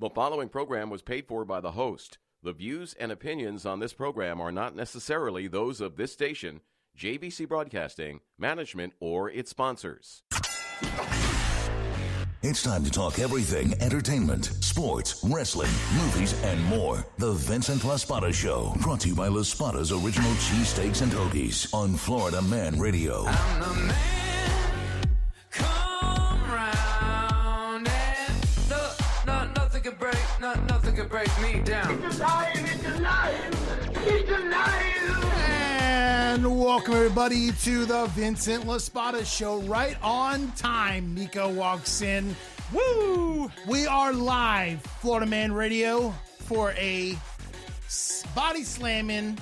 The following program was paid for by the host. The views and opinions on this program are not necessarily those of this station, JVC Broadcasting, management, or its sponsors. It's time to talk everything entertainment, sports, wrestling, movies, and more. The Vincent LaSpada Show, brought to you by LaSpada's Original Cheesesteaks and Hoagies on Florida Man Radio. I'm the man, come round and nothing can break me down. It's alive. And welcome everybody to the Vincent LaSpada Show. Right on time, Nico walks in. Woo! We are live, Florida Man Radio, for a body slamming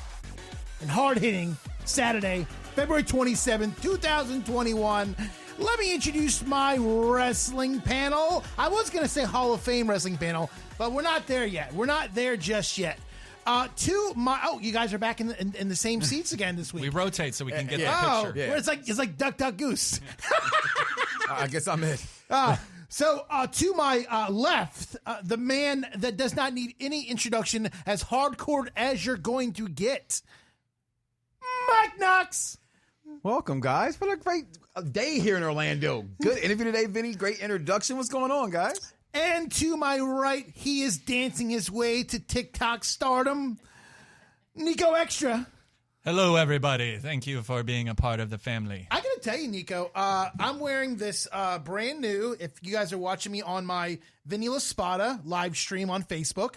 and hard hitting Saturday, February 27th, 2021. Let me introduce my wrestling panel. I was going to say Hall of Fame wrestling panel, but we're not there yet. We're not there just yet. You guys are back in the same seats again this week. We rotate so we can get the picture. Yeah. It's like Duck Duck Goose. I guess I'm it. So to my left, the man that does not need any introduction, as hardcore as you're going to get, Mike Knox. Welcome, guys. What a great day here in Orlando. Good interview today, Vinny. Great introduction. What's going on, guys? And to my right, he is dancing his way to TikTok stardom, Nico Extra. Hello, everybody. Thank you for being a part of the family. I gotta tell you, Nico, I'm wearing this brand new, if you guys are watching me on my Vinny LaSpada live stream on Facebook,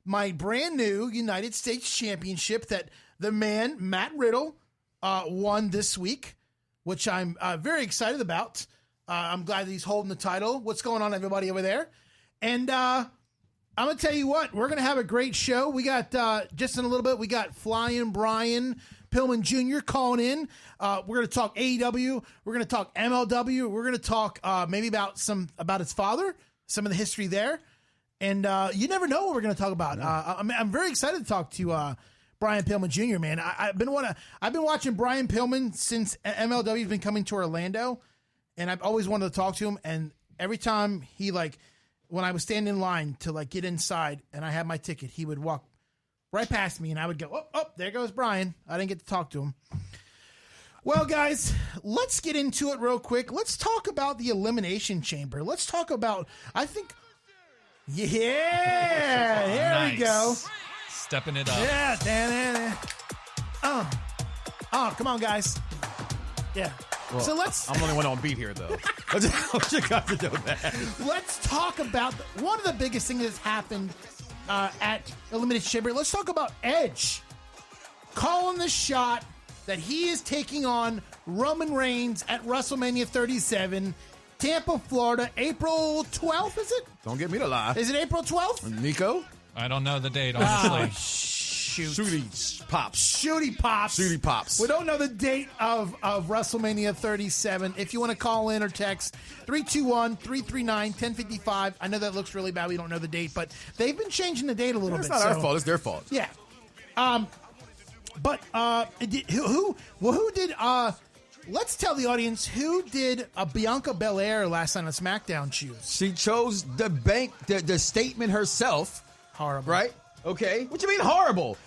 my brand new United States Championship that the man, Matt Riddle, won this week, which I'm very excited about. I'm glad that he's holding the title. What's going on, everybody over there? And I'm going to tell you what, we're going to have a great show. We got, just in a little bit, we got Flying Brian Pillman Jr. calling in. We're going to talk AEW. We're going to talk MLW. We're going to talk maybe about his father, some of the history there. And you never know what we're going to talk about. I'm very excited to talk to Brian Pillman Jr., man. I've been watching Brian Pillman since MLW has been coming to Orlando. And I've always wanted to talk to him, and every time when I was standing in line to get inside and I had my ticket, he would walk right past me and I would go, oh, there goes Brian. I didn't get to talk to him. Well, guys, let's get into it real quick. Let's talk about the Elimination Chamber. Let's talk about, here we go. Stepping it up. Yeah. Come on, guys. Yeah. Well, so I'm the only one on beat here, though. I just got to know that. Let's talk about one of the biggest things that's happened at Elimination Chamber. Let's talk about Edge calling the shot that he is taking on Roman Reigns at WrestleMania 37, Tampa, Florida, April 12th, is it? Don't get me to lie. Is it April 12th? Nico? I don't know the date, honestly. Shooty pops. We don't know the date of WrestleMania 37. If you want to call in or text 321-339-1055. I know that looks really bad. We don't know the date, but they've been changing the date a little bit. It's not our fault. It's their fault. Yeah. Who did let's tell the audience who did Bianca Belair last night on SmackDown choose. She chose the statement herself. Horrible. Right? Okay. What you mean horrible?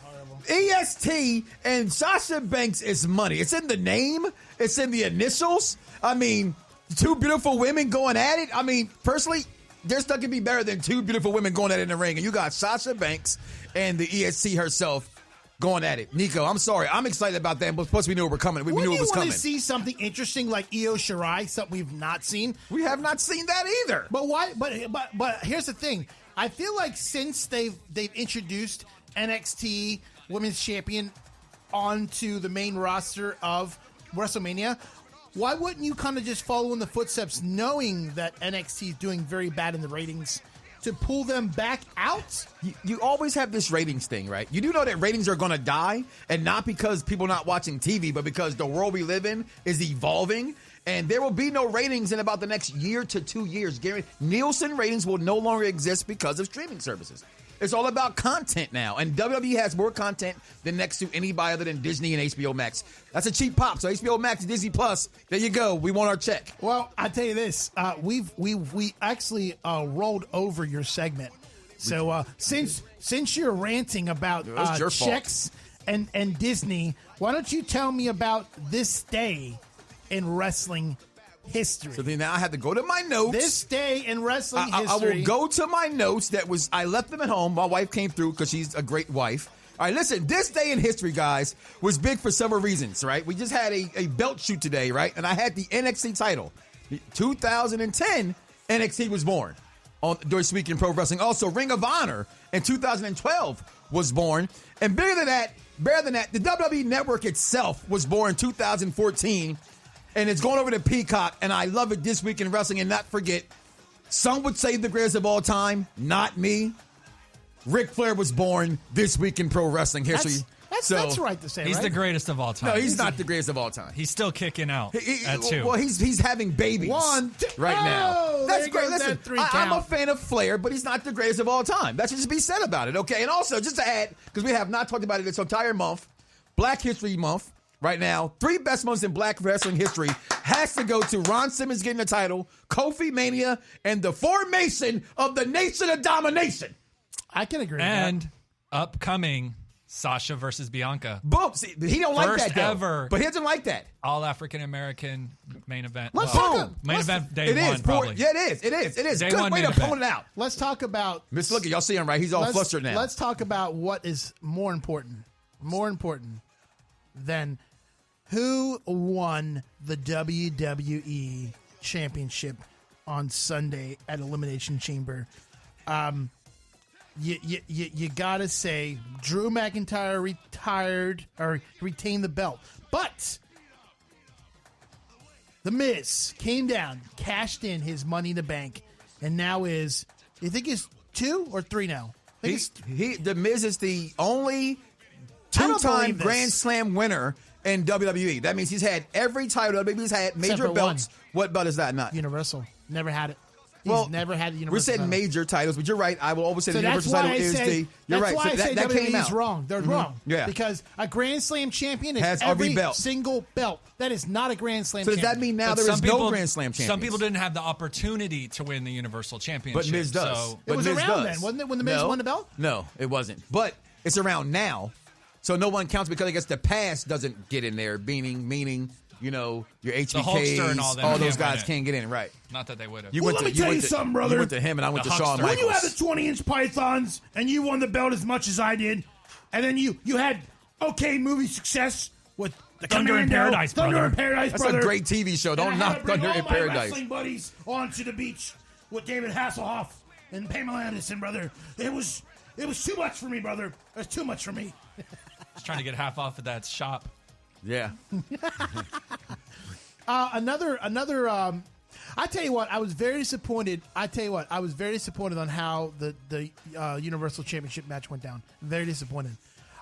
EST and Sasha Banks is money. It's in the name. It's in the initials. I mean, two beautiful women going at it. I mean, personally, there's nothing can be better than two beautiful women going at it in the ring. And you got Sasha Banks and the EST herself going at it. Nico, I'm sorry. I'm excited about that. But plus, we knew it was coming. We knew it was coming. Want to see something interesting like Io Shirai, something we've not seen? We have not seen that either. But why? But here's the thing. I feel like since they've introduced NXT Women's Champion onto the main roster of WrestleMania, why wouldn't you kind of just follow in the footsteps, knowing that NXT is doing very bad in the ratings, to pull them back out? You always have this ratings thing, right? You do know that ratings are going to die, and not because people are not watching TV, but because the world we live in is evolving, and there will be no ratings in about the next year to 2 years. Nielsen ratings will no longer exist because of streaming services. It's all about content now, and WWE has more content than next to anybody other than Disney and HBO Max. That's a cheap pop. So HBO Max, Disney Plus, there you go. We want our check. Well, I tell you this, we actually rolled over your segment So since you're ranting about was your fault. checks and Disney, why don't you tell me about this day in wrestling history? So then now I have to go to my notes. This day in wrestling I history. will go to my notes. I left them at home. My wife came through because she's a great wife. All right, listen, this day in history, guys, was big for several reasons, right? We just had a belt shoot today, right? And I had the NXT title. 2010, NXT was born during this week in pro wrestling. Also, Ring of Honor in 2012 was born. And better than that, the WWE Network itself was born in 2014. And it's going over to Peacock, and I love it this week in wrestling. And not forget, some would say the greatest of all time, not me. Ric Flair was born this week in pro wrestling history. That's right to say, He's right? the greatest of all time. No, he's not the greatest of all time. He's still kicking out at 2. Well, he's having babies right now. That's there great. goes Listen, that 3 I'm a count. fan of Flair, but he's not the greatest of all time. That should just be said about it, okay? And also, just to add, because we have not talked about it this entire month, Black History Month, right now, 3 best moments in Black wrestling history has to go to Ron Simmons getting the title, Kofi Mania, and the formation of the Nation of Domination. I can agree with And that. upcoming Sasha versus Bianca. Boom. See, he don't like First that, though. ever. But he doesn't like that. All African American main event. Let's Well, talk- main let's- event day It one, is. probably. Yeah, it is. Day Good one way to main event. point it out. Let's talk about Miss Look, y'all see him, right? He's all flustered now. Let's talk about what is more important than who won the WWE Championship on Sunday at Elimination Chamber. You gotta say Drew McIntyre retained the belt, but The Miz came down, cashed in his Money in the Bank, and now is, you think it's 2 or 3 now? I think it's The Miz is the only I don't two-time believe this. Grand Slam winner in WWE. That means he's had every title WWE's had, major for belts. What belt is that? Not. Universal. Never had it. He's never had the Universal We're saying title. major titles, but you're right. I will always say So the that's Universal why title I is say, the. You're that's right. why So I say that came WWE is out. wrong. They're wrong. Yeah. Because a Grand Slam champion is Has every every belt. single belt. That is not a Grand Slam So does champion. that mean now But there is no Grand Slam champion? Some people didn't have the opportunity to win the Universal Championship. But Miz does. So It was Miz around does. then, wasn't it, when the Miz No. won the belt? No, it wasn't. But it's around now. So no one counts because I guess the past doesn't get in there, meaning your Hulkster HBKs, and all them all those can't win guys it. can't get in, right? not that they would have. You Well, went let to, me tell went you to- something, brother. You went to him, and I went The to Shawn Hulkster. When you Michaels. had the 20-inch pythons and you won the belt as much as I did, and then you had okay movie success with the Thunder in Commando, Paradise, Thunder brother. in Paradise, That's brother. a great TV show. And I Don't had to knock bring Thunder all in my Paradise. wrestling buddies onto the beach with David Hasselhoff and Pamela Anderson, brother. It was too much for me, brother. It was too much for me. Just trying to get half off of that shop. Yeah. Another. I tell you what, I was very disappointed. I was very disappointed on how the Universal Championship match went down. Very disappointed.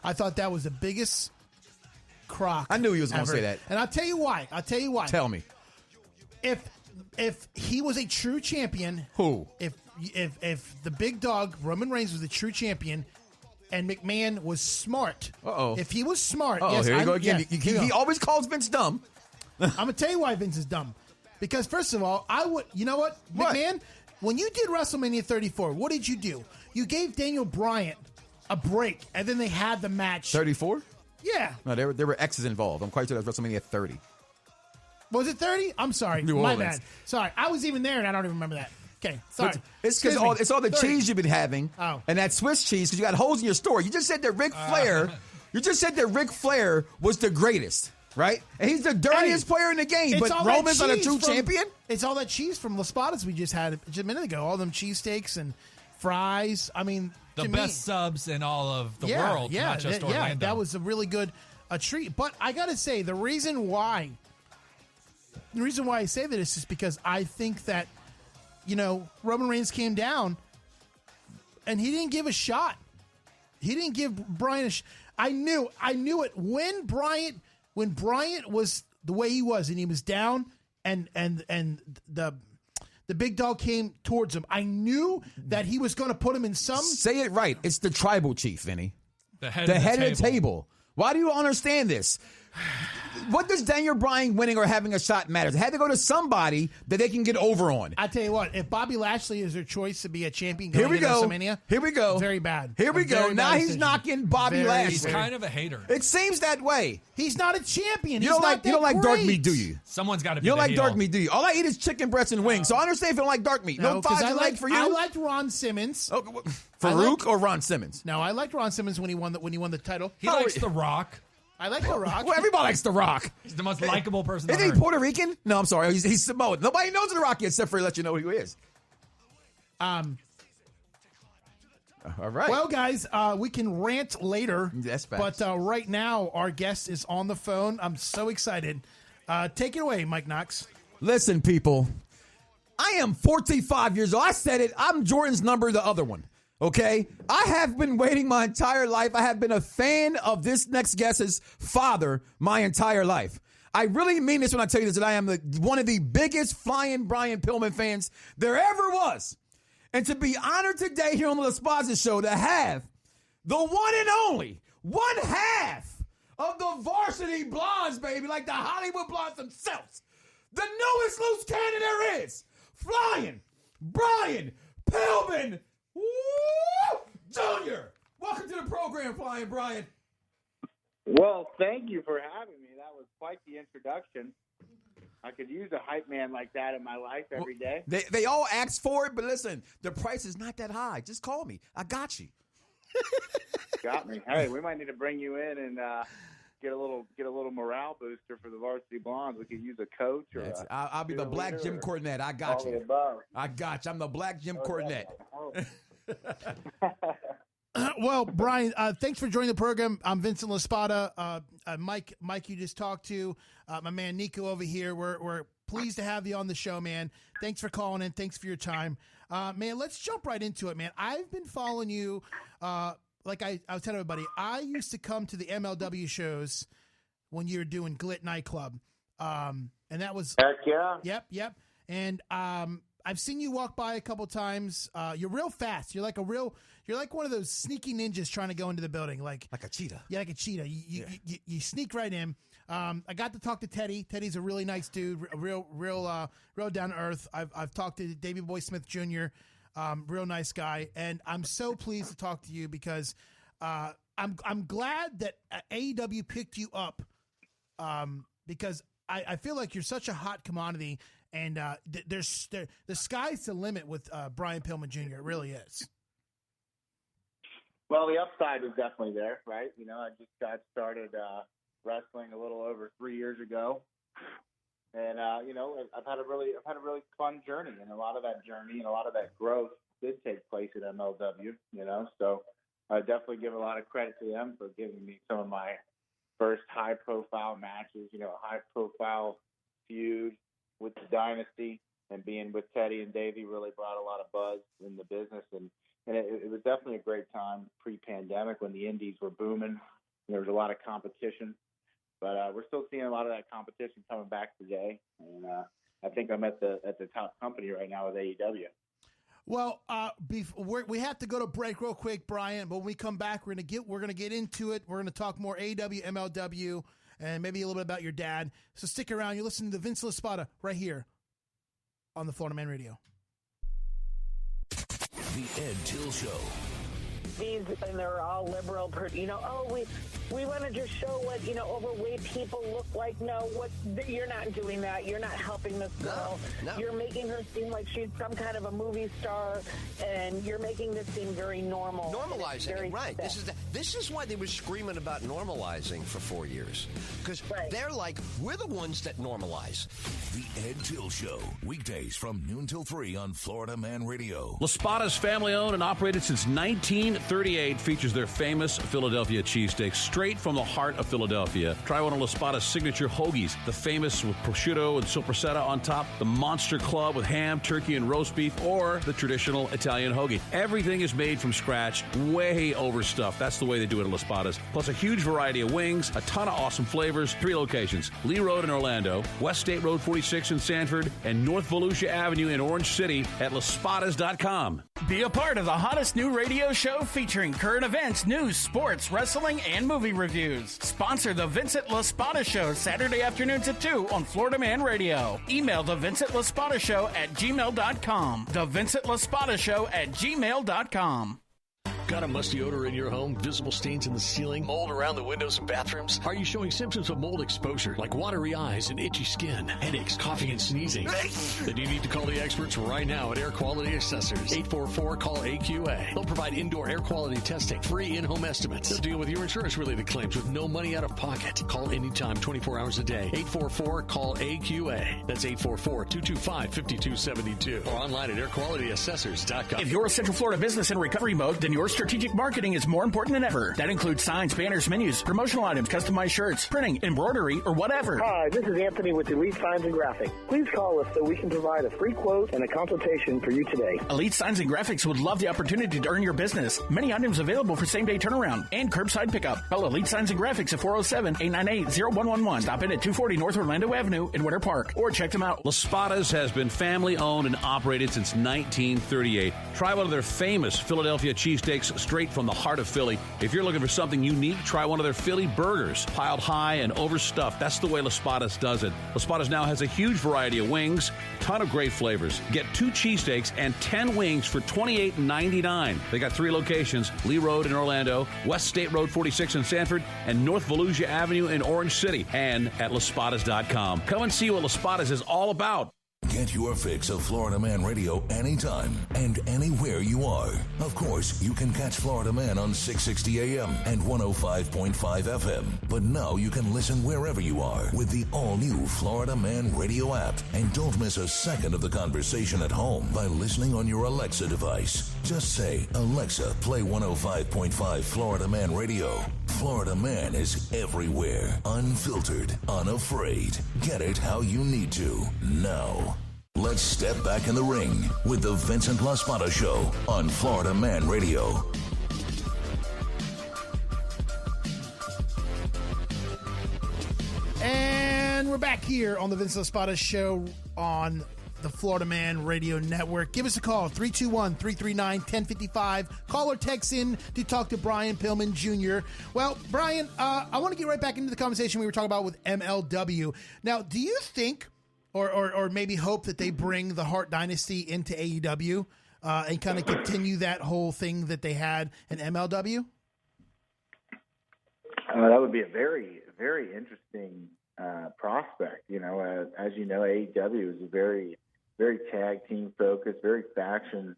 I thought that was the biggest crock. I knew he was gonna ever. say that. And I'll tell you why. Tell me. If he was a true champion, Who? If the big dog Roman Reigns was the true champion, and McMahon was smart. Uh-oh. If he was smart, Oh, yes, here you go again. yeah, He always calls Vince dumb. I'm gonna tell you why Vince is dumb. Because first of all, you know what, What? McMahon, when you did WrestleMania 34, what did you do? You gave Daniel Bryan a break, and then they had the match. 34? Yeah, No, there were X's involved. I'm quite sure that was WrestleMania 30. was it 30? I'm sorry, New my Orleans. bad. Sorry, I was even there, and I don't even remember that. Okay, sorry. It's because Excuse me. it's all the 30. cheese you've been having, Oh. and that Swiss cheese because you got holes in your store. You just said that Ric Flair. You just said that Ric Flair was the greatest, right? And he's the dirtiest Hey, player in the game. It's But all that Roman's not a cheese true from- champion. It's all that cheese from LaSpada's we just had just a minute ago. All them cheesesteaks and fries. I mean, The to best me, subs in all of the world, not just Orlando. that was a really good treat. But I gotta say, the reason why I say that is just because I think that Roman Reigns came down and he didn't give a shot. He didn't give Bryan I knew it when Bryant was the way he was and he was down and the big dog came towards him. I knew that he was going to put him in some. Say it right. It's the tribal chief, Vinny. the head The of head the of the table. Why do you understand this? what does Daniel Bryan winning or having a shot matter? It had to go to somebody that they can get over on. I tell you what, if Bobby Lashley is their choice to be a champion Here going we into go. WrestleMania, Here we go. very bad. Here we A go. very Now bad he's decision. knocking Bobby Very, Lashley. He's very- kind of a hater. It seems that way. He's not a champion. You don't like dark great. meat, do you? Someone's got to be You don't the like heel. dark meat, do you? All I eat is chicken breasts and wings. So I understand if you don't like dark meat. No No, because thighs and legs for you. I liked Ron Simmons. Oh, Farouk or Ron Simmons? No, I liked Ron Simmons when he won the title. He likes The Rock. I like The Rock. Well, everybody likes The Rock. He's the most likable person on Isn't he earth. Puerto Rican? No, I'm sorry. He's Samoan. Nobody knows The Rock yet except for let you know who he is. All right. Well, guys, we can rant later. That's facts. But right now, our guest is on the phone. I'm so excited. Take it away, Mike Knox. Listen, people. I am 45 years old. I said it. I'm Jordan's number, the other one. Okay? I have been waiting my entire life. I have been a fan of this next guest's father my entire life. I really mean this when I tell you this, that I am one of the biggest flying Brian Pillman fans there ever was. And to be honored today here on the LaSpada Show to have the one and only one half of the Varsity Blondes, baby, like the Hollywood Blondes themselves. The newest loose cannon there is. Flying Brian Pillman Jr. Welcome to the program, Flying Brian. Well, thank you for having me. That was quite the introduction. I could use a hype man like that in my life every day. They all ask for it, but listen, the price is not that high. Just call me. I got you. Got me. Hey, we might need to bring you in and get a little morale booster for the Varsity Blondes. We could use a coach or I'll be the black Jim Cornette. I got all the you. above. I got you. I'm the black Jim Cornette. Oh. Well, Brian, thanks for joining the program. I'm Vincent LaSpada. Mike, you just talked to. My man Nico over here. We're pleased to have you on the show, man. Thanks for calling in. Thanks for your time. Man, let's jump right into it, man. I've been following you. Like I was telling everybody, I used to come to the MLW shows when you were doing Glit Nightclub. And that was... Heck yeah. Yep. And I've seen you walk by a couple times. You're real fast. You're like one of those sneaky ninjas trying to go into the building, like Like a cheetah. Yeah, like a cheetah. You sneak right in. I got to talk to Teddy. Teddy's a really nice dude, real down to earth. I've talked to Davey Boy Smith Jr., real nice guy, and I'm so pleased to talk to you because I'm glad that AEW picked you up because I feel like you're such a hot commodity. And the sky's the limit with Brian Pillman Jr. It really is. Well, the upside is definitely there, right? You know, I just got started wrestling a little over 3 years ago, and you know, I've had a really fun journey, and a lot of that journey and a lot of that growth did take place at MLW. You know, so I definitely give a lot of credit to them for giving me some of my first high-profile matches. You know, a high-profile feud with the Dynasty, and being with Teddy and Davey really brought a lot of buzz in the business, and it was definitely a great time pre-pandemic when the indies were booming. There was a lot of competition, but we're still seeing a lot of that competition coming back today, and I think I'm at the top company right now with AEW. Well, we have to go to break real quick, Brian. But when we come back, we're gonna get into it. We're gonna talk more AEW, MLW. And maybe a little bit about your dad. So stick around. You're listening to Vince LaSpada right here on the Florida Man Radio. The Ed Till Show. And they're all liberal, we want to just show what, overweight people look like. No, you're not doing that. You're not helping this girl. No. You're making her seem like she's some kind of a movie star, and you're making this seem very normal. Normalizing, right. This is why they were screaming about normalizing for 4 years. Because they're like, we're the ones that normalize. The Ed Till Show. Weekdays from noon till 3 on Florida Man Radio. LaSpada's family-owned and operated since 1938, features their famous Philadelphia cheesesteaks straight from the heart of Philadelphia. Try one of LaSpada's signature hoagies, the famous with prosciutto and sopressata on top, the Monster Club with ham, turkey, and roast beef, or the traditional Italian hoagie. Everything is made from scratch, way overstuffed. That's the way they do it at LaSpada's. Plus a huge variety of wings, a ton of awesome flavors, 3 locations: Lee Road in Orlando, West State Road 46 in Sanford, and North Volusia Avenue in Orange City at LaSpadas.com. Be a part of the hottest new radio show featuring current events, news, sports, wrestling, and movies movie reviews. Sponsor the Vincent LaSpada Show Saturday afternoons at 2 on Florida Man Radio. Email the Vincent LaSpada Show at gmail.com. The Vincent LaSpada Show at gmail.com. Got a musty odor in your home? Visible stains in the ceiling? Mold around the windows and bathrooms? Are you showing symptoms of mold exposure like watery eyes and itchy skin, headaches, coughing, and sneezing? Then you need to call the experts right now at Air Quality Assessors. 844-CALL-AQA. They'll provide indoor air quality testing, free in-home estimates. They'll deal with your insurance-related claims with no money out of pocket. Call anytime, 24 hours a day. 844-CALL-AQA. That's 844-225-5272. Or online at airqualityassessors.com. If you're a Central Florida business in recovery mode, then your strategic marketing is more important than ever. That includes signs, banners, menus, promotional items, customized shirts, printing, embroidery, or whatever. Hi, this is Anthony with Elite Signs and Graphics. Please call us so we can provide a free quote and a consultation for you today. Elite Signs and Graphics would love the opportunity to earn your business. Many items available for same-day turnaround and curbside pickup. Call Elite Signs and Graphics at 407-898-0111. Stop in at 240 North Orlando Avenue in Winter Park, or check them out. LaSpada's has been family-owned and operated since 1938. Try one of their famous Philadelphia cheesesteaks straight from the heart of Philly. If you're looking for something unique, try one of their Philly burgers. Piled high and overstuffed. That's the way LaSpada's does it. LaSpada's now has a huge variety of wings, ton of great flavors. Get 2 cheesesteaks and 10 wings for $28.99. They got 3 locations: Lee Road in Orlando, West State Road 46 in Sanford, and North Volusia Avenue in Orange City, and at LaSpadas.com. Come and see what LaSpada's is all about. Get your fix of Florida Man Radio anytime and anywhere you are. Of course, you can catch Florida Man on 660 AM and 105.5 FM. But now you can listen wherever you are with the all-new Florida Man Radio app. And don't miss a second of the conversation at home by listening on your Alexa device. Just say, Alexa, play 105.5 Florida Man Radio. Florida Man is everywhere, unfiltered, unafraid. Get it how you need to, now. Let's step back in the ring with the Vincent LaSpada Show on Florida Man Radio. And we're back here on the Vincent LaSpada Show on the Florida Man Radio Network. Give us a call, 321-339-1055. Call or text in to talk to Brian Pillman Jr. Well, Brian, I want to get right back into the conversation we were talking about with MLW. Now, do you think, or maybe hope, that they bring the Hart Dynasty into AEW and kind of continue that whole thing that they had in MLW? That would be a very, very interesting prospect. You know, as you know, AEW is a very tag team focused, very faction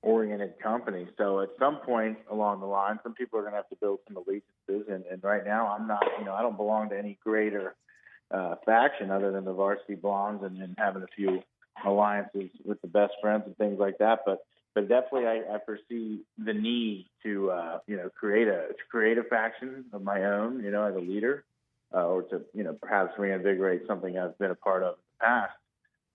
oriented company. So at some point along the line, some people are going to have to build some allegiances. And right now, I'm not. You know, I don't belong to any greater faction other than the Varsity Blondes and having a few alliances with the Best Friends and things like that. But definitely, I foresee the need to create a faction of my own, you know, as a leader, or to perhaps reinvigorate something I've been a part of in the past.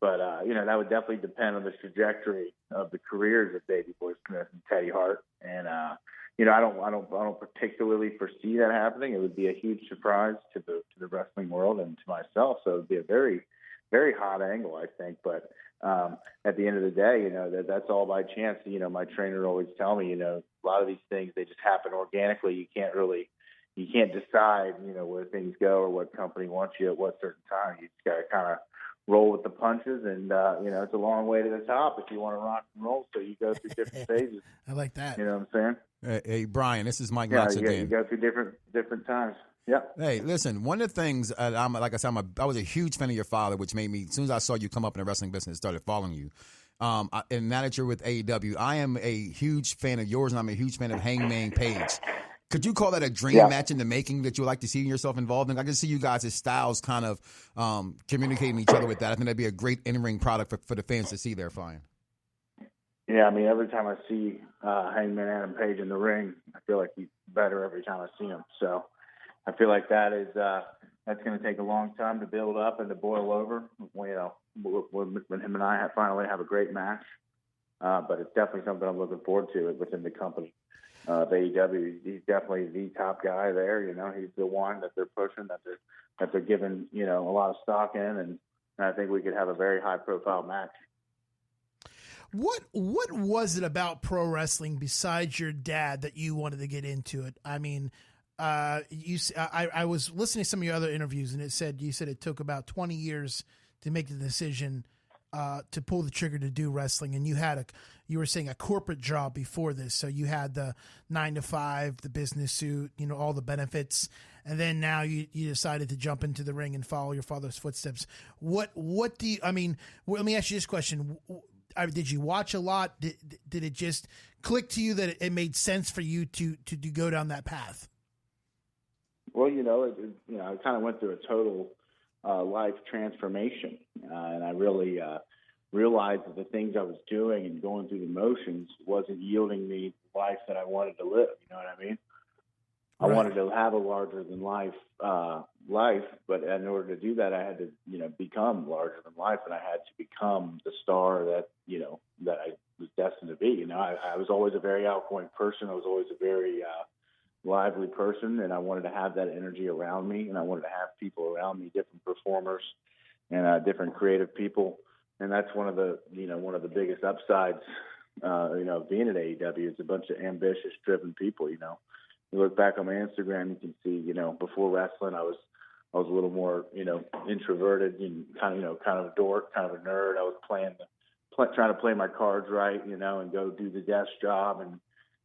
But that would definitely depend on the trajectory of the careers of Davey Boy Smith and Teddy Hart. And I don't particularly foresee that happening. It would be a huge surprise to the wrestling world and to myself. So it would be a very, very hot angle, I think. But at the end of the day, that's all by chance. My trainer would always tell me, a lot of these things, they just happen organically. You can't decide, where things go or what company wants you at what certain time. You just got to kind of roll with the punches, and it's a long way to the top if you want to rock and roll. So you go through different stages. I like that. You know what I'm saying? Hey, Brian, this is Mike Knox again. You go through different times. Yeah. Hey, listen, one of the things, I was a huge fan of your father, which made me, as soon as I saw you come up in the wrestling business, started following you. And now that you're with AEW, I am a huge fan of yours, and I'm a huge fan of Hangman Page. Could you call that a dream match in the making that you would like to see yourself involved in? I can see you guys' styles kind of communicating each other with that. I think that'd be a great in-ring product for the fans to see there, Brian. Yeah, I mean, every time I see Hangman Adam Page in the ring, I feel like he's better every time I see him. So I feel like that's going to take a long time to build up and to boil over. When him and I finally have a great match, but it's definitely something I'm looking forward to within the company. AEW, he's definitely the top guy there. He's the one that they're pushing, that they're giving a lot of stock in, and I think we could have a very high profile match. What was it about pro wrestling besides your dad that you wanted to get into it? I mean, I was listening to some of your other interviews, and you said it took about 20 years to make the decision to pull the trigger to do wrestling, and you were saying a corporate job before this, so you had the 9 to 5, the business suit, all the benefits, and then now you decided to jump into the ring and follow your father's footsteps. What do you? I mean, let me ask you this question: did you watch a lot? Did it just click to you that it made sense for you to go down that path? Well, I kind of went through a total life transformation, and I really realized that the things I was doing and going through the motions wasn't yielding me the life that I wanted to live. You know what I mean? Right. I wanted to have a larger than life life, but in order to do that, I had to, become larger than life, and I had to become the star that I was destined to be. I was always a very outgoing person. I was always a very lively person, and I wanted to have that energy around me, and I wanted to have people around me, different performers and different creative people. And that's one of the biggest upsides, being at AEW. It's a bunch of ambitious, driven people. You look back on my Instagram, you can see, before wrestling, I was a little more, introverted and kind of a dork, kind of a nerd. I was trying to play my cards right, and go do the desk job and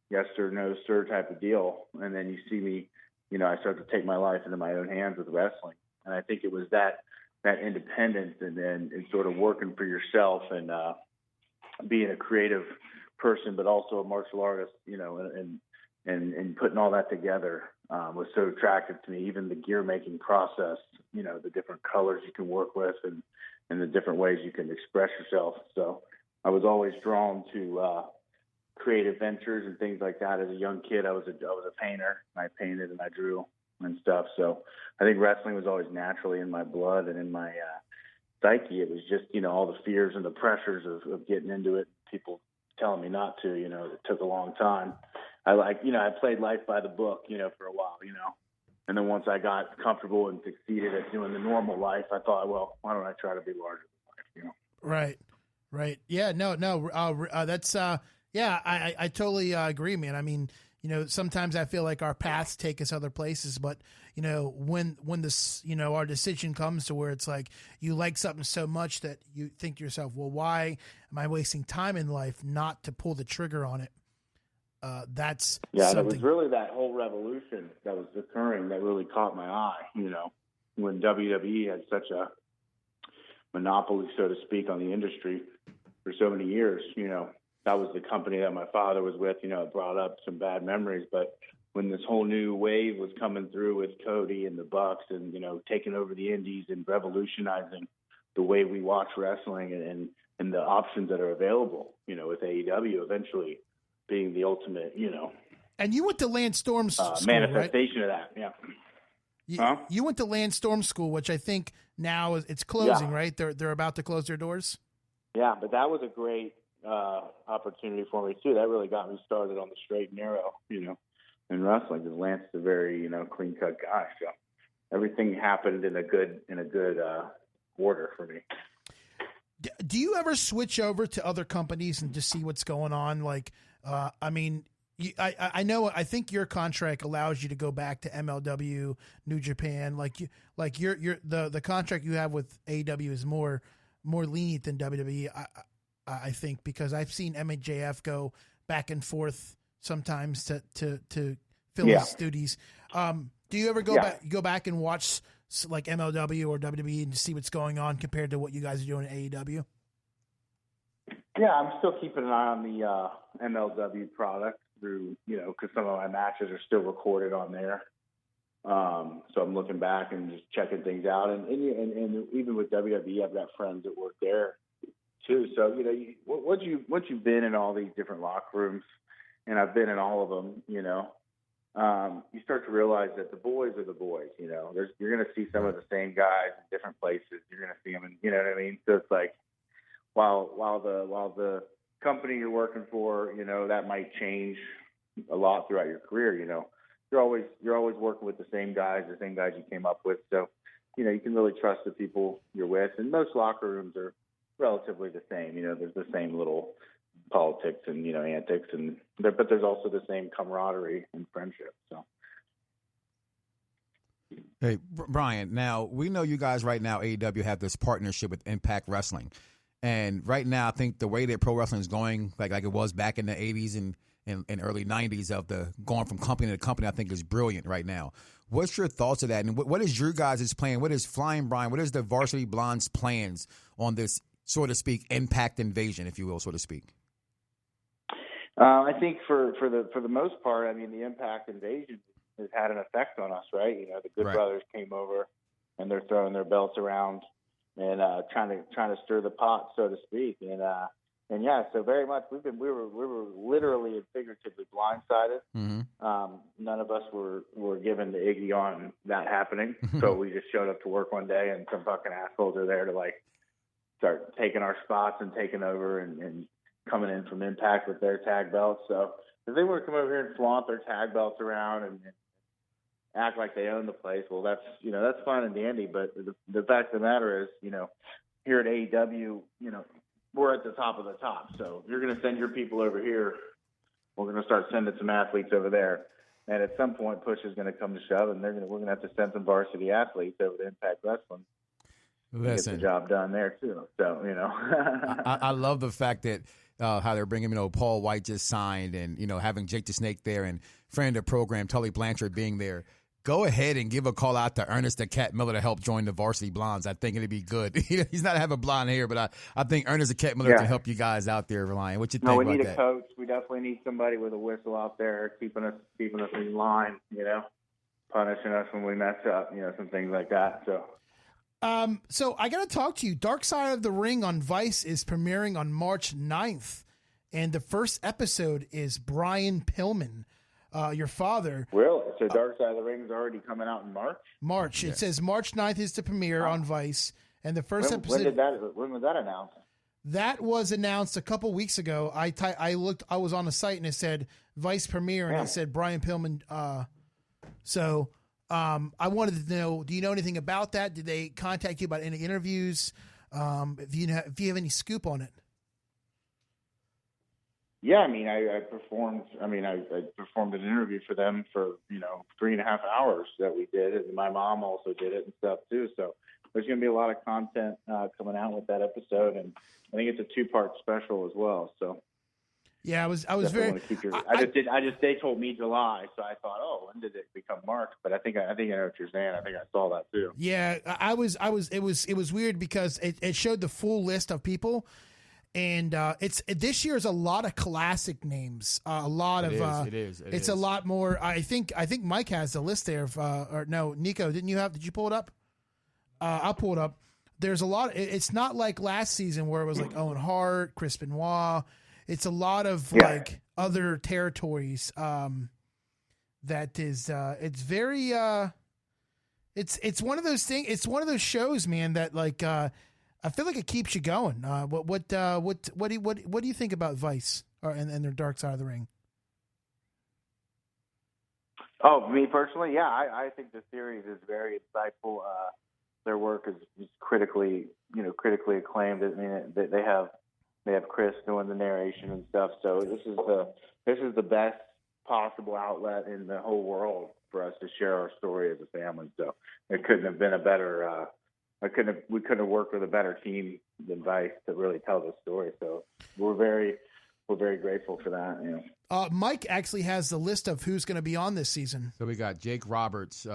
yes sir, no sir type of deal. And then you see me, I start to take my life into my own hands with wrestling. And I think it was that independence and sort of working for yourself and being a creative person, but also a martial artist, and putting all that together was so attractive to me. Even the gear making process, the different colors you can work with and the different ways you can express yourself. So I was always drawn to creative ventures and things like that. As a young kid, I was a painter. I painted and I drew and stuff. So I think wrestling was always naturally in my blood and in my psyche. It was just, all the fears and the pressures of getting into it. People telling me not to, it took a long time. I played life by the book, for a while, and then once I got comfortable and succeeded at doing the normal life, I thought, well, why don't I try to be larger than life, Right. Yeah, no, that's, yeah, I totally agree, man. I mean, sometimes I feel like our paths take us other places, but when this, our decision comes to where it's like you like something so much that you think to yourself, well, why am I wasting time in life not to pull the trigger on it? That's something. It was really that whole revolution that was occurring that really caught my eye. When WWE had such a monopoly, so to speak, on the industry for so many years, that was the company that my father was with. It brought up some bad memories. But when this whole new wave was coming through with Cody and the Bucks and, taking over the indies and revolutionizing the way we watch wrestling and the options that are available, with AEW eventually being the ultimate, And you went to Lance Storm's school, manifestation right? of that, yeah. You went to Lance Storm School, which I think now it's closing, right? They're about to close their doors. Yeah, but that was a great opportunity for me too. That really got me started on the straight and narrow, in wrestling. Because Lance is a very, clean cut guy. So everything happened in a good order for me. Do you ever switch over to other companies and just see what's going on? Like, I mean, I know. I think your contract allows you to go back to MLW, New Japan. Like your the contract you have with AEW is more lenient than WWE. I think because I've seen MJF go back and forth sometimes to fill his duties. Do you ever go back and watch like MLW or WWE and see what's going on compared to what you guys are doing at AEW? Yeah, I'm still keeping an eye on the MLW product through, because some of my matches are still recorded on there. So I'm looking back and just checking things out. And even with WWE, I've got friends that work there too. So, once you've been in all these different locker rooms, and I've been in all of them, you start to realize that the boys are the boys. You're going to see some of the same guys in different places. You're going to see them, you know what I mean? So it's like, while the company you're working for, that might change a lot throughout your career. You're always working with the same guys you came up with. So, you can really trust the people you're with. And most locker rooms are relatively the same. There's the same little politics and, antics, but there's also the same camaraderie and friendship. So Hey, Brian, now we know you guys right now, AEW, have this partnership with Impact Wrestling. And right now, I think the way that pro wrestling is going, like it was back in the 80s and early 90s of the going from company to company, I think is brilliant right now. What's your thoughts of that? And what is your guys' plan? What is Flying Brian? What is the Varsity Blondes' plans on this, so to speak, Impact invasion, if you will, so to speak? I think for the most part, I mean, the Impact invasion has had an effect on us, right? You know, the Good Brothers came over and they're throwing their belts around and trying to stir the pot, so to speak. And yeah, so very much we were literally and figuratively blindsided. Mm-hmm. None of us were given the Iggy on that happening. So we just showed up to work one day and some fucking assholes are there to like start taking our spots and taking over and coming in from Impact with their tag belts. So if they were to come over here and flaunt their tag belts around and act like they own the place, well, that's fine and dandy. But the fact of the matter is, you know, here at AEW, you know, we're at the top of the top. So if you're going to send your people over here, we're going to start sending some athletes over there. And at some point, push is going to come to shove, and we're going to have to send some varsity athletes over to Impact Wrestling. Listen, get the job done there too. So you know, I love the fact that how they're bringing, you know, Paul White just signed, and you know, having Jake the Snake there, and friend of the program Tully Blanchard being there. Go ahead and give a call out to Ernest the Cat Miller to help join the Varsity Blondes. I think it'd be good. He's not having blonde hair, but I think Ernest the Cat Miller can help you guys out there, Ryan. What you think about that? We need a coach. We definitely need somebody with a whistle out there, keeping us in line. You know, punishing us when we mess up. You know, some things like that. So I got to talk to you. Dark Side of the Ring on Vice is premiering on March 9th, and the first episode is Brian Pillman, your father. Really? So Dark Side of the Ring is already coming out in March? March. Yes. It says March 9th is the premiere on Vice, and the first episode. When was that announced? That was announced a couple weeks ago. I looked. I was on the site and it said Vice premiere, and it said Brian Pillman. I wanted to know, do you know anything about that? Did they contact you about any interviews? If you have any scoop on it? Yeah, I mean, I performed an interview for them for, 3.5 hours that we did, and my mom also did it and stuff too. So there's going to be a lot of content coming out with that episode, and I think it's a 2-part special as well. So. Yeah, I was very. They told me July, so I thought, oh, when did it become March? But I think I know what you're saying. I think I saw that too. Yeah, It was weird because it showed the full list of people, and this year is a lot of classic names. A lot of it is. It's a lot more. I think Mike has the list there. Or no, Nico, did you pull it up? I'll pull it up. There's a lot. It's not like last season where it was like Owen Hart, Chris Benoit. It's a lot of like other territories. That is, it's very, it's one of those things. It's one of those shows, man, that like, I feel like it keeps you going. What do you think about Vice and their Dark Side of the Ring? Oh, me personally, yeah, I think the series is very insightful. Their work is critically acclaimed. I mean, they have Chris doing the narration and stuff. So this is the best possible outlet in the whole world for us to share our story as a family. So it couldn't have been a better. We couldn't have worked with a better team than Vice to really tell the story. So we're very grateful for that. You know. Mike actually has the list of who's going to be on this season. So we got Jake Roberts,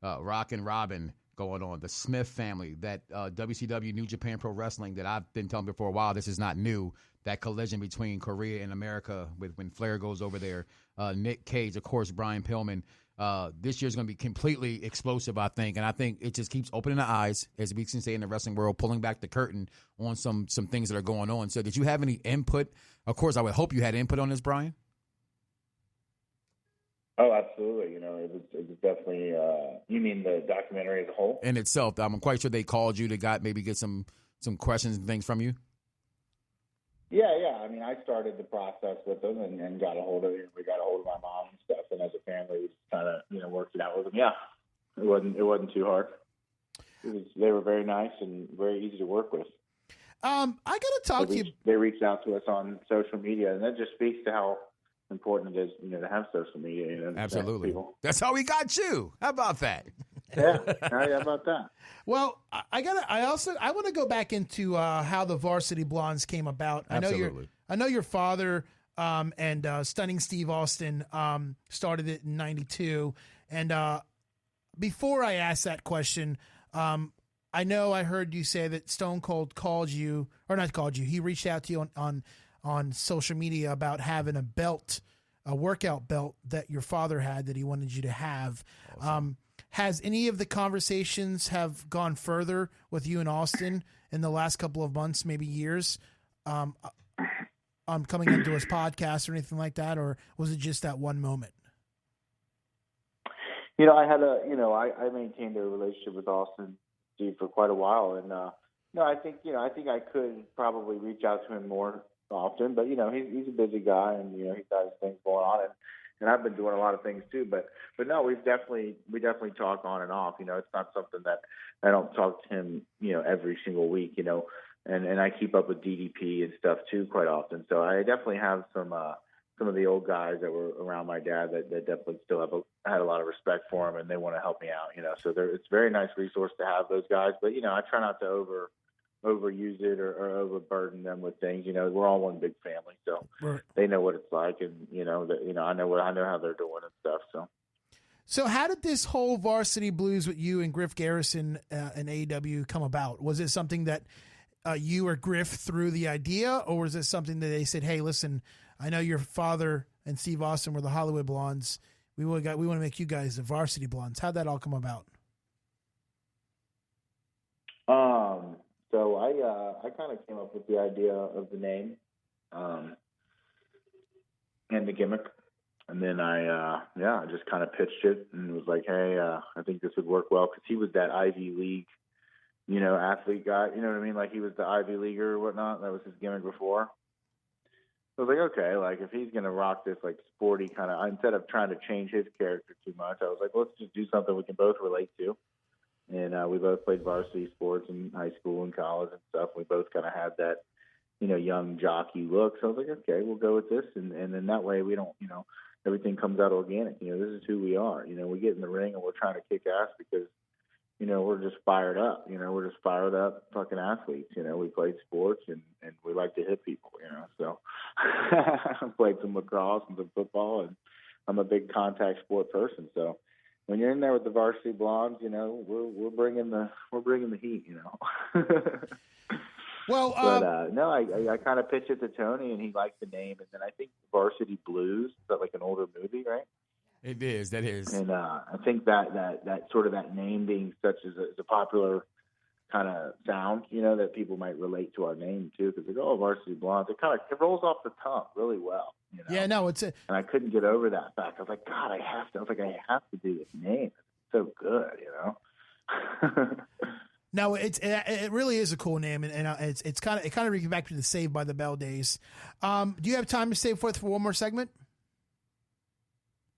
Rockin' Robin going on, the Smith family, that WCW New Japan Pro Wrestling that I've been telling for a while. This is not new. That collision between Korea and America when Flair goes over there. Nick Cage, of course, Brian Pillman. This year's going to be completely explosive, I think, and I think it just keeps opening the eyes, as we can say in the wrestling world, pulling back the curtain on some things that are going on. So did you have any input? Of course, I would hope you had input on this, Brian. Oh, absolutely. You know, it was definitely. You mean the documentary as a whole? In itself, I'm quite sure they called you to get some questions and things from you. Yeah. I mean, I started the process with them and got a hold of it. We got a hold of my mom and stuff, and as a family, we just kind of worked it out with them. Yeah, it wasn't too hard. They were very nice and very easy to work with. I got to talk to you. They reached out to us on social media, and that just speaks to how important it is, to have social media. Absolutely. That's how we got you. How about that? Yeah, how about that? Well, I want to go back into how the Varsity Blondes came about. Absolutely. I know your father and Stunning Steve Austin started it in '92. And before I ask that question, I know I heard you say that Stone Cold called you, or not called you. He reached out to you on social media about having a workout belt that your father had that he wanted you to have. Awesome. Has any of the conversations have gone further with you and Austin in the last couple of months, maybe years, coming into his podcast or anything like that? Or was it just that one moment? I maintained a relationship with Austin Steve for quite a while. And, I think I could probably reach out to him more often, but, he's a busy guy and, he's got his things going on. And I've been doing a lot of things too, but no, we definitely talk on and off. It's not something that I don't talk to him, every single week, and I keep up with DDP and stuff too quite often. So I definitely have some of the old guys that were around my dad that definitely still had a lot of respect for him, and they want to help me out. So it's a very nice resource to have those guys. But I try not to overuse it or overburden them with things. We're all one big family, so right. They know what it's like, and I know how they're doing and stuff. So how did this whole Varsity Blues with you and Griff Garrison and AEW come about? Was it something that you or Griff threw the idea, or was it something that they said, "Hey, listen, I know your father and Steve Austin were the Hollywood Blondes. We want to make you guys the Varsity Blondes"? How'd that all come about? So I kind of came up with the idea of the name, and the gimmick, and then I just kind of pitched it and was like, hey, I think this would work well, because he was that Ivy League, athlete guy. You know what I mean? Like, he was the Ivy Leaguer or whatnot. That was his gimmick before. So I was like, okay, like, if he's gonna rock this like sporty kind of, instead of trying to change his character too much, I was like, let's just do something we can both relate to. And we both played varsity sports in high school and college and stuff. We both kind of had that, young jockey look. So I was like, okay, we'll go with this. And then that way we don't, everything comes out organic. This is who we are. We get in the ring and we're trying to kick ass because, we're just fired up. We're just fired up fucking athletes. We played sports and we like to hit people, So I played some lacrosse and some football, and I'm a big contact sport person. So when you're in there with the Varsity Blondes, we're bringing the heat, Well, but no, I kind of pitched it to Tony, and he liked the name, and then I think Varsity Blues, is that like an older movie, right? It is. That is. And I think that sort of that name being such as a popular kind of sound, that people might relate to our name too, because they go, oh, Varsity Blondes. It rolls off the tongue really well. Yeah, no, it's and I couldn't get over that fact. I was like, God, I have to do this name. It's so good, No, it really is a cool name, and it kind of brings back to the Saved by the Bell days. Do you have time to stay for one more segment?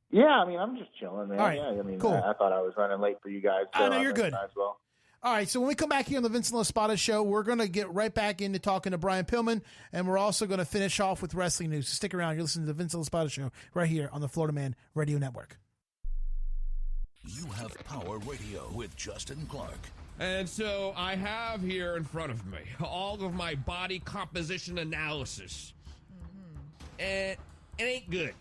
Yeah, I'm just chilling, man. All right, yeah, cool. I thought I was running late for you guys. So no, you're good. As well. All right, so when we come back here on the Vincent LaSpada Show, we're going to get right back into talking to Brian Pillman, and we're also going to finish off with wrestling news. So stick around. You're listening to the Vincent LaSpada Show right here on the Florida Man Radio Network. You have Power Radio with Justin Clark. And so I have here in front of me all of my body composition analysis. And it ain't good.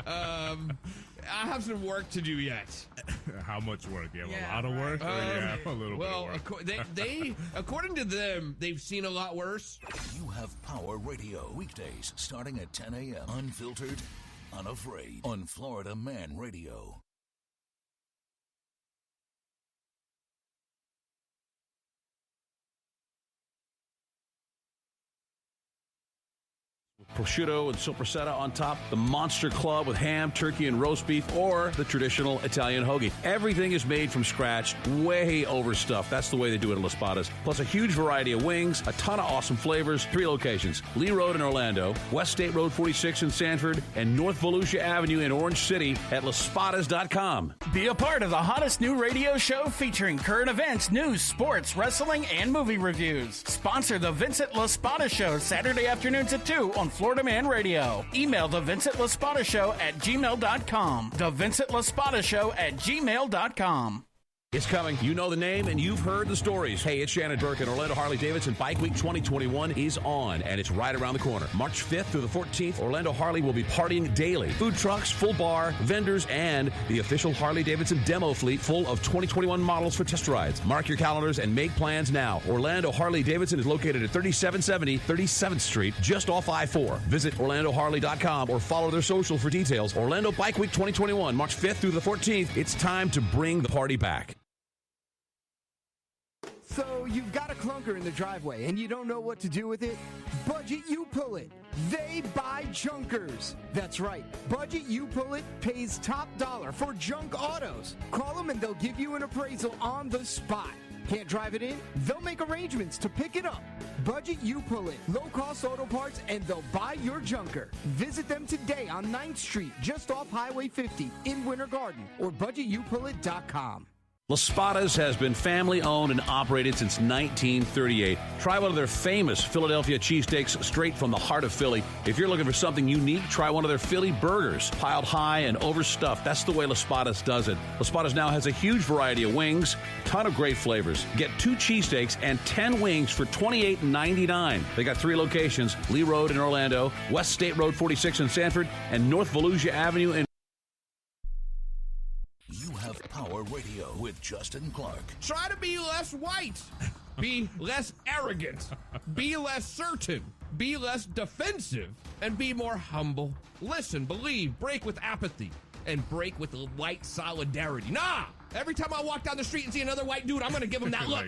I have some work to do yet. How much work? You have a lot of work? Or you have a little bit of work? They according to them, they've seen a lot worse. You have Power Radio. Weekdays starting at 10 a.m. Unfiltered, unafraid. On Florida Man Radio. Prosciutto and sopressata on top, the Monster Club with ham, turkey, and roast beef, or the traditional Italian hoagie. Everything is made from scratch, way overstuffed. That's the way they do it at LaSpada's. Plus a huge variety of wings, a ton of awesome flavors, 3 locations. Lee Road in Orlando, West State Road 46 in Sanford, and North Volusia Avenue in Orange City at LaSpadas.com. Be a part of the hottest new radio show featuring current events, news, sports, wrestling, and movie reviews. Sponsor the Vincent LaSpada Show Saturday afternoons at 2 on Florida Man Radio. Email the Vincent LaSpada Show at gmail.com. The Vincent LaSpada Show at gmail.com. It's coming. You know the name and you've heard the stories. Hey, it's Shannon Burke, and Orlando Harley-Davidson Bike Week 2021 is on, and it's right around the corner. March 5th through the 14th, Orlando Harley will be partying daily. Food trucks, full bar, vendors, and the official Harley-Davidson demo fleet full of 2021 models for test rides. Mark your calendars and make plans now. Orlando Harley-Davidson is located at 3770 37th Street, just off I-4. Visit OrlandoHarley.com or follow their social for details. Orlando Bike Week 2021, March 5th through the 14th. It's time to bring the party back. So you've got a clunker in the driveway and you don't know what to do with it? Budget You Pull It. They buy junkers. That's right. Budget You Pull It pays top dollar for junk autos. Call them and they'll give you an appraisal on the spot. Can't drive it in? They'll make arrangements to pick it up. Budget You Pull It. Low-cost auto parts, and they'll buy your junker. Visit them today on 9th Street, just off Highway 50 in Winter Garden, or budgetyoupullit.com. LaSpada's has been family-owned and operated since 1938. Try one of their famous Philadelphia cheesesteaks straight from the heart of Philly. If you're looking for something unique, try one of their Philly burgers. Piled high and overstuffed. That's the way LaSpada's does it. LaSpada's now has a huge variety of wings, ton of great flavors. Get 2 cheesesteaks and 10 wings for $28.99. They got 3 locations: Lee Road in Orlando, West State Road 46 in Sanford, and North Volusia Avenue in... Power Radio with Justin Clark. Try to be less white. Be less arrogant. Be less certain. Be less defensive. And be more humble. Listen, believe, break with apathy. And break with white solidarity. Nah! Every time I walk down the street and see another white dude, I'm going to give him that look.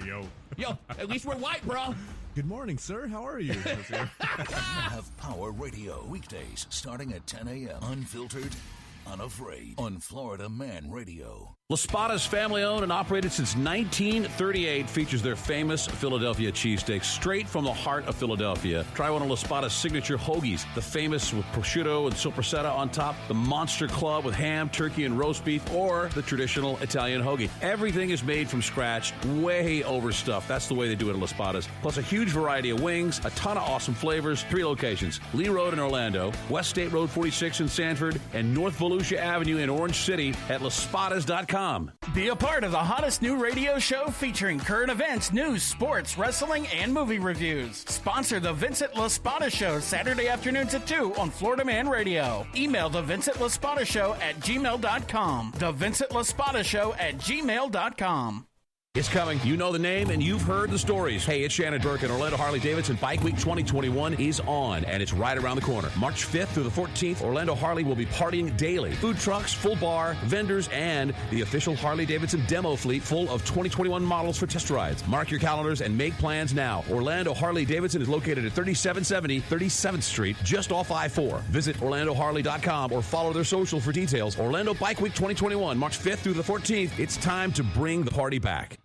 Yo, at least we're white, bro. Good morning, sir. How are you? You have Power Radio weekdays starting at 10 a.m. Unfiltered, unafraid on Florida Man Radio. LaSpada's, family-owned and operated since 1938, features their famous Philadelphia cheesesteaks straight from the heart of Philadelphia. Try one of LaSpada's signature hoagies, the famous with prosciutto and sopressata on top, the Monster Club with ham, turkey, and roast beef, or the traditional Italian hoagie. Everything is made from scratch, way overstuffed. That's the way they do it at LaSpada's. Plus a huge variety of wings, a ton of awesome flavors, 3 locations: Lee Road in Orlando, West State Road 46 in Sanford, and North Volusia Avenue in Orange City at LaSpadas.com. Be a part of the hottest new radio show featuring current events, news, sports, wrestling, and movie reviews. Sponsor the Vincent LaSpada Show Saturday afternoons at 2 on Florida Man Radio. Email the Vincent LaSpada Show at gmail.com. The Vincent LaSpada Show at gmail.com. It's coming. You know the name and you've heard the stories. Hey, it's Shannon Burke, and Orlando Harley-Davidson Bike Week 2021 is on, and it's right around the corner. March 5th through the 14th, Orlando Harley will be partying daily. Food trucks, full bar, vendors, and the official Harley-Davidson demo fleet full of 2021 models for test rides. Mark your calendars and make plans now. Orlando Harley-Davidson is located at 3770 37th Street, just off I-4. Visit OrlandoHarley.com or follow their social for details. Orlando Bike Week 2021, March 5th through the 14th. It's time to bring the party back.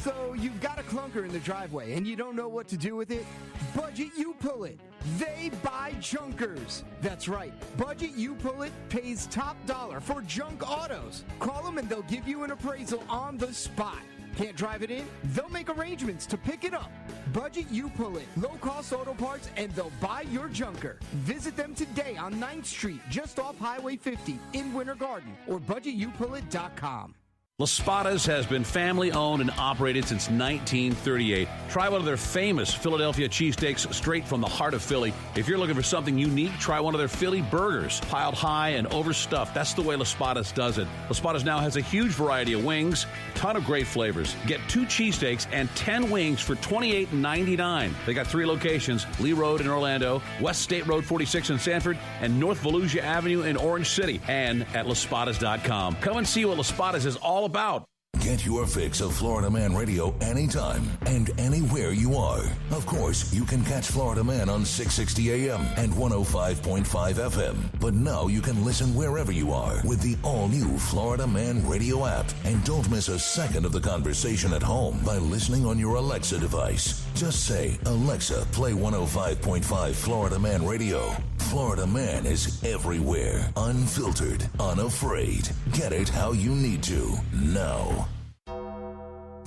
So you've got a clunker in the driveway and you don't know what to do with it? Budget You Pull It. They buy junkers. That's right. Budget You Pull It pays top dollar for junk autos. Call them and they'll give you an appraisal on the spot. Can't drive it in? They'll make arrangements to pick it up. Budget You Pull It. Low-cost auto parts, and they'll buy your junker. Visit them today on 9th Street, just off Highway 50 in Winter Garden, or budgetyoupullit.com. LaSpada's has been family-owned and operated since 1938. Try one of their famous Philadelphia cheesesteaks straight from the heart of Philly. If you're looking for something unique, try one of their Philly burgers. Piled high and overstuffed. That's the way LaSpada's does it. LaSpada's now has a huge variety of wings, a ton of great flavors. Get 2 cheesesteaks and 10 wings for $28.99. They got 3 locations: Lee Road in Orlando, West State Road 46 in Sanford, and North Volusia Avenue in Orange City, and at LaSpadas.com. Come and see what LaSpada's is all about. Get your fix of Florida Man Radio anytime and anywhere you are. Of course, you can catch Florida Man on 660 AM and 105.5 FM. But now you can listen wherever you are with the all-new Florida Man Radio app. And don't miss a second of the conversation at home by listening on your Alexa device. Just say, "Alexa, play 105.5 Florida Man Radio." Florida Man is everywhere, unfiltered, unafraid. Get it how you need to now.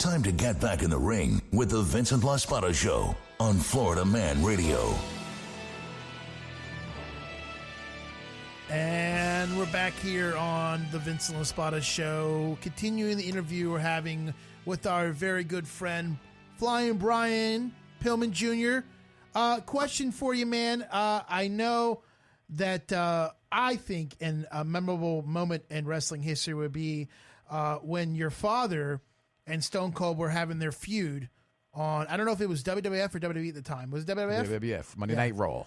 Time to get back in the ring with the Vincent LaSpada Show on Florida Man Radio. And we're back here on the Vincent LaSpada Show, continuing the interview we're having with our very good friend, Flying Brian Pillman Jr. Question for you, man. I know that I think a memorable moment in wrestling history would be when your father and Stone Cold were having their feud on, I don't know if it was WWF or WWE at the time. Was it WWF? WWF, Monday Night Raw.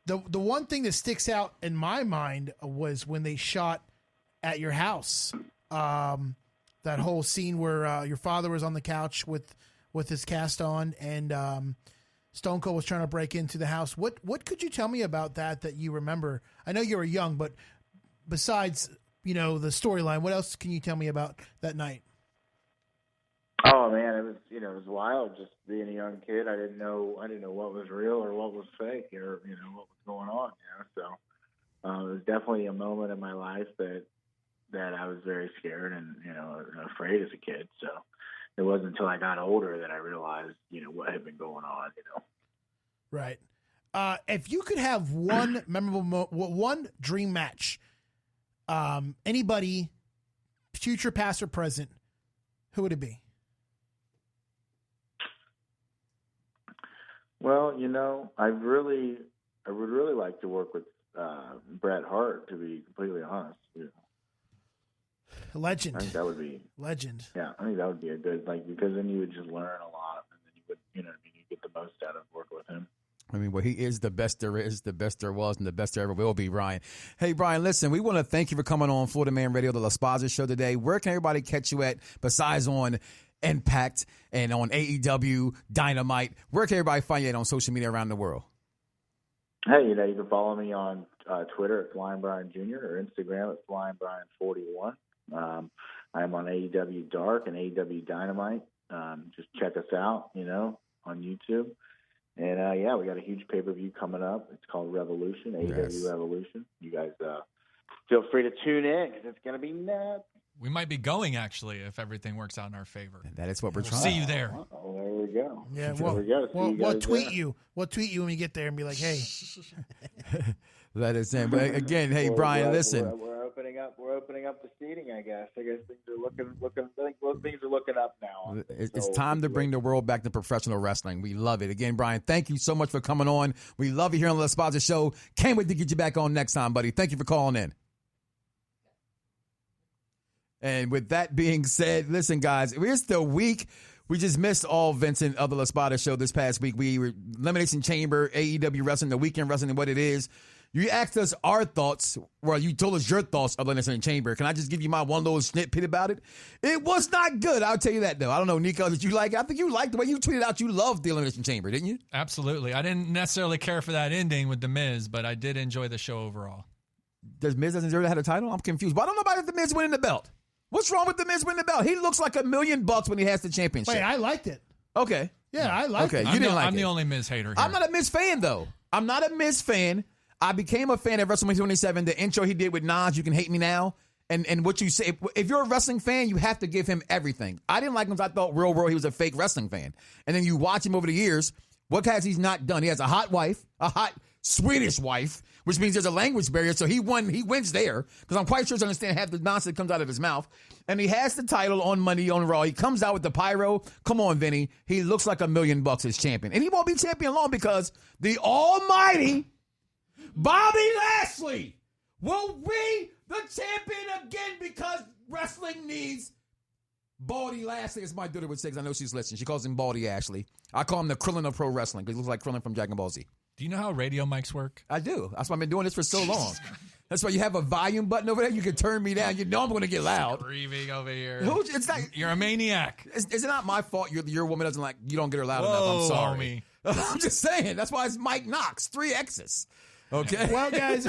The one thing that sticks out in my mind was when they shot at your house. That whole scene where your father was on the couch with his cast on, and Stone Cold was trying to break into the house. What could you tell me about that you remember? I know you were young, but besides the storyline, what else can you tell me about that night? Oh man, it was wild just being a young kid. I didn't know what was real or what was fake or what was going on. So it was definitely a moment in my life that I was very scared and afraid as a kid. So it wasn't until I got older that I realized what had been going on. Right. If you could have one memorable one dream match, anybody, future, past, or present, who would it be? Well, I would really like to work with Bret Hart, to be completely honest. Legend. I think that would be legend. Yeah, I think that would be a good because then you would just learn a lot, and then you would you get the most out of working with him. I mean, well, he is the best there is, the best there was, and the best there ever will be, Brian. Hey, Brian, listen, we want to thank you for coming on Florida Man Radio, the LaSpada Show today. Where can everybody catch you at besides on Impact and on AEW, Dynamite? Where can everybody find you at on social media around the world? Hey, you can follow me on Twitter at Flying Brian Jr. or Instagram at Flying Brian 41. I'm on AEW Dark and AEW Dynamite. Just check us out, on YouTube. And we got a huge pay-per-view coming up. It's called Revolution, AEW Revolution. You guys feel free to tune in because it's going to be nuts. We might be going, actually, if everything works out in our favor. That is what we're we'll trying. See you there. Oh, there we go. Yeah, we'll tweet you. We'll tweet you when we get there and be like, hey. That is it. But again, hey, Brian, listen. We're opening up the seating, I guess. I guess things are things are looking up now. It's time to bring the world back to professional wrestling. We love it. Again, Brian, thank you so much for coming on. We love you here on the LaSpada Show. Can't wait to get you back on next time, buddy. Thank you for calling in. And with that being said, listen, guys, here's the week. We just missed all Vincent of the LaSpada Show this past week. We were Elimination Chamber, AEW Wrestling, the weekend wrestling, and what it is. You asked us our thoughts. Well, you told us your thoughts of Elimination Chamber. Can I just give you my one little snippet about it? It was not good. I'll tell you that, though. I don't know, Nico, did you like it? I think you liked the way you tweeted out you loved the Elimination Chamber, didn't you? Absolutely. I didn't necessarily care for that ending with The Miz, but I did enjoy the show overall. Does Miz doesn't deserve to have a title? I'm confused. But I don't know about if The Miz winning the belt. What's wrong with The Miz winning the belt? He looks like $1 million when he has the championship. Wait, I liked it. Okay. Yeah, I liked it. You didn't like it. I'm the only Miz hater here. I'm not a Miz fan, though. I'm not a Miz fan. I became a fan of WrestleMania 27. The intro he did with Nas, You Can Hate Me Now. And what you say, if you're a wrestling fan, you have to give him everything. I didn't like him because I thought real world he was a fake wrestling fan. And then you watch him over the years. What has he not done? He has a hot wife, a hot Swedish wife, which means there's a language barrier. So he wins there because I'm quite sure he understands half the nonsense that comes out of his mouth. And he has the title on Monday on Raw. He comes out with the pyro. Come on, Vinny. He looks like $1 million as champion. And he won't be champion long because the almighty Bobby Lashley will be the champion again because wrestling needs Baldy Lashley, as my daughter would say, because I know she's listening. She calls him Baldy Ashley. I call him the Krillin of pro wrestling because he looks like Krillin from Dragon Ball Z. Do you know how radio mics work? I do. That's why I've been doing this for so long. That's why you have a volume button over there. You can turn me down. You know I'm going to get loud. Screaming over here. It's not, you're a maniac. Is it not my fault your woman doesn't like, you don't get her loud enough? I'm sorry. I'm just saying. That's why it's Mike Knox, 3 X's. Okay. Well, guys,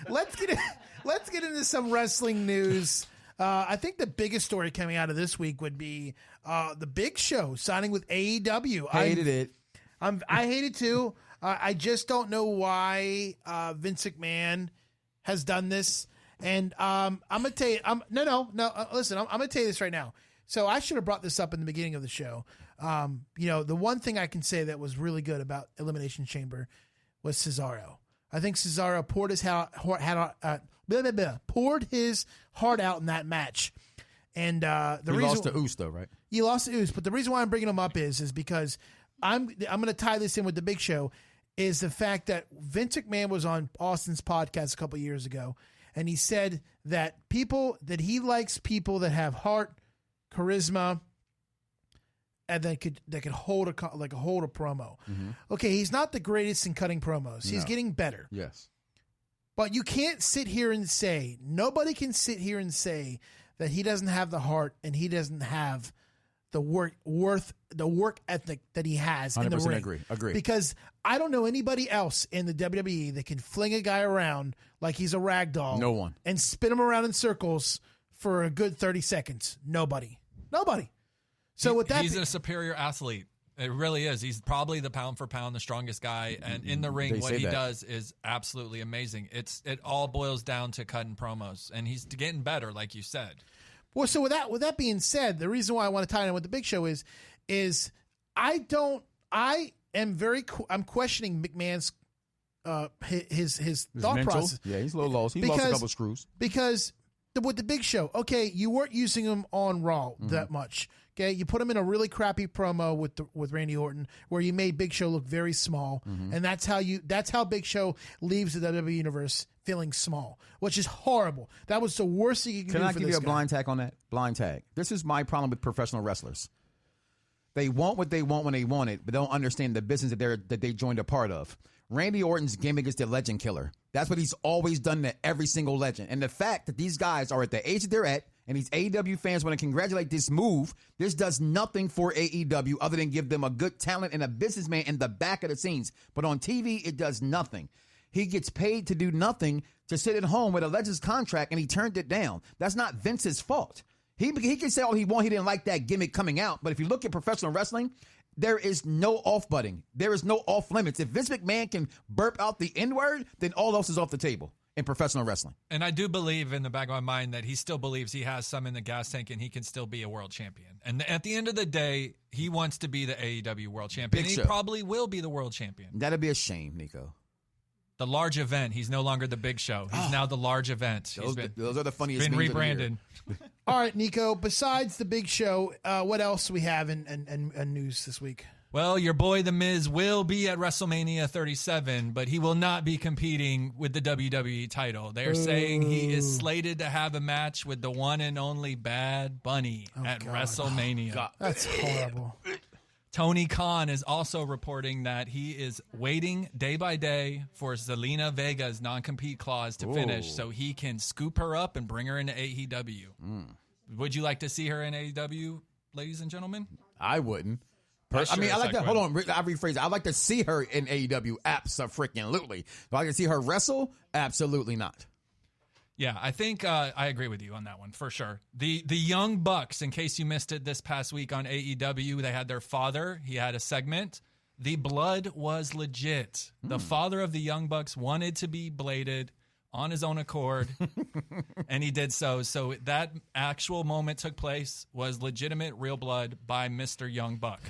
let's get into some wrestling news. I think the biggest story coming out of this week would be the Big Show signing with AEW. Hated it. I hate it too. I just don't know why Vince McMahon has done this. And I'm gonna tell you, listen, I'm gonna tell you this right now. So I should have brought this up in the beginning of the show. The one thing I can say that was really good about Elimination Chamber was Cesaro. I think Cesaro poured his heart out in that match. And he lost to Uso, though, right? He lost to Uso, but the reason why I'm bringing him up is because I'm going to tie this in with the Big Show, is the fact that Vince McMahon was on Austin's podcast a couple of years ago, and he said that he likes people that have heart, charisma, and that could hold a promo. Mm-hmm. Okay, he's not the greatest in cutting promos. He's getting better. Yes. But you can't sit here and nobody can sit here and say that he doesn't have the heart and he doesn't have the work ethic that he has in the ring. Agree. Because I don't know anybody else in the WWE that can fling a guy around like he's a rag doll. No one. And spin him around in circles for a good 30 seconds. Nobody. So he's a superior athlete. It really is. He's probably the pound for pound, the strongest guy. And in the ring, what he does is absolutely amazing. It all boils down to cutting promos. And he's getting better, like you said. Well, so with that being said, the reason why I want to tie in with the Big Show is I'm questioning McMahon's his thought mental process. Yeah, he's a little lost. He lost a couple screws. Because with the Big Show, okay, you weren't using him on Raw that much. Okay, you put him in a really crappy promo with Randy Orton, where you made Big Show look very small, and that's how Big Show leaves the WWE universe feeling small, which is horrible. That was the worst thing you can do for this guy. Can I give you a blind tag on that? Blind tag. This is my problem with professional wrestlers. They want what they want when they want it, but don't understand the business that they joined a part of. Randy Orton's gimmick is the legend killer. That's what he's always done to every single legend. And the fact that these guys are at the age that they're at, and these AEW fans want to congratulate this move, this does nothing for AEW other than give them a good talent and a businessman in the back of the scenes. But on TV, it does nothing. He gets paid to do nothing, to sit at home with a Legends contract, and he turned it down. That's not Vince's fault. He can say all he wants. He didn't like that gimmick coming out. But if you look at professional wrestling, there is no off-butting. There is no off-limits. If Vince McMahon can burp out the N-word, then all else is off the table in professional wrestling. And I do believe in the back of my mind that he still believes he has some in the gas tank and he can still be a world champion. And at the end of the day, he wants to be the AEW world champion. And he probably will be the world champion. That'd be a shame, Nico. The large event. He's no longer the Big Show. He's now the large event. Those are the funniest. Been rebranded. All right, Nico. Besides the Big Show, what else do we have in news this week? Well, your boy The Miz will be at WrestleMania 37, but he will not be competing with the WWE title. They're saying he is slated to have a match with the one and only Bad Bunny at WrestleMania. Oh, that's horrible. Tony Khan is also reporting that he is waiting day by day for Zelina Vega's non-compete clause to finish so he can scoop her up and bring her into AEW. Would you like to see her in AEW, ladies and gentlemen? I wouldn't. I mean, I like that. Hold on, I rephrase it. I'd like to see her in AEW. Absolutely. Do I like to see her wrestle? Absolutely not. Yeah, I think I agree with you on that one for sure. The Young Bucks, in case you missed it this past week on AEW, they had their father. He had a segment. The blood was legit. The father of the Young Bucks wanted to be bladed on his own accord, and he did so. So that actual moment took place, was legitimate real blood by Mr. Young Buck.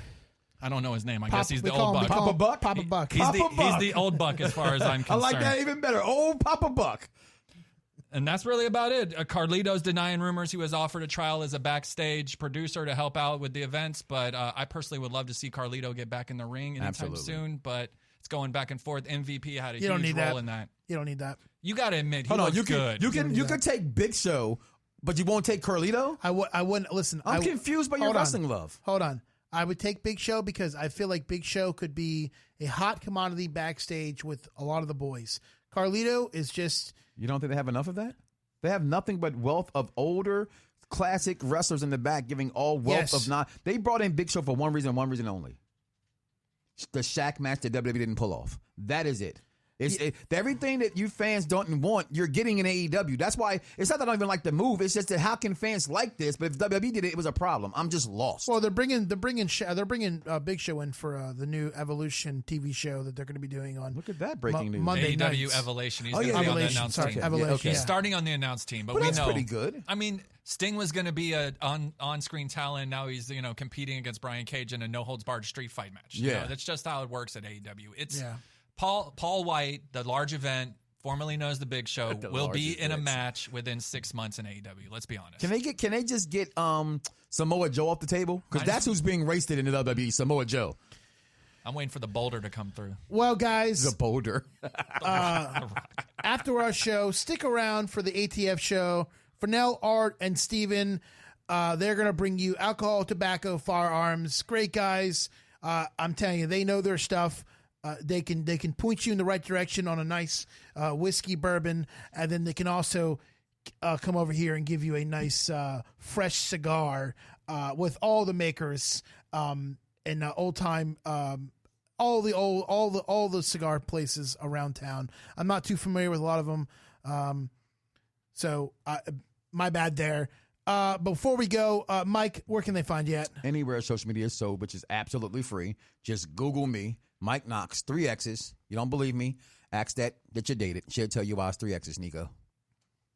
I don't know his name. I guess he's the old Buck. Papa Buck? Papa Buck. He's the old Buck as far as I'm concerned. I like that even better. Old Papa Buck. And that's really about it. Carlito's denying rumors he was offered a trial as a backstage producer to help out with the events, but I personally would love to see Carlito get back in the ring anytime soon, but it's going back and forth. MVP had a huge role in that. You don't need that. You got to admit, he looks good. You can take Big Show, but you won't take Carlito? I wouldn't. Listen, I'm confused by your wrestling love. Hold on. I would take Big Show because I feel like Big Show could be a hot commodity backstage with a lot of the boys. Carlito is just... You don't think they have enough of that? They have nothing but wealth of older, classic wrestlers in the back giving all wealth of not... They brought in Big Show for one reason only. The Shaq match that WWE didn't pull off. That is it. Everything that you fans don't want, you're getting in AEW. That's why it's not that I don't even like the move. It's just that how can fans like this? But if WWE did it, it was a problem. I'm just lost. Well, they're bringing Big Show in for the new Evolution TV show that they're going to be doing on. Look at that breaking news. Monday AEW nights. Evolution. He's going to be on the announce team. Evolution. He's starting on the announce team, but we that's know pretty good. I mean, Sting was going to be a on-screen talent. Now he's competing against Brian Cage in a no-holds-barred street fight match. Yeah, that's just how it works at AEW. It's Paul White, the large event, formerly known as the Big Show, will be in a match within 6 months in AEW. Let's be honest. Can they just get Samoa Joe off the table? Because that's who's being roasted in the WWE, Samoa Joe. I'm waiting for the boulder to come through. Well, guys, the boulder. After our show, stick around for the ATF show. Fernell, Art, and Steven, they're going to bring you alcohol, tobacco, firearms. Great guys. I'm telling you, they know their stuff. They can point you in the right direction on a nice whiskey bourbon, and then they can also come over here and give you a nice fresh cigar with all the makers and old time all the cigar places around town. I'm not too familiar with a lot of them, so my bad there. Before we go, Mike, where can they find you at? Anywhere social media is sold, which is absolutely free. Just Google me, Mike Knox, 3 X's. You don't believe me? Ask that you dated. She'll tell you why it's 3 X's, Nico.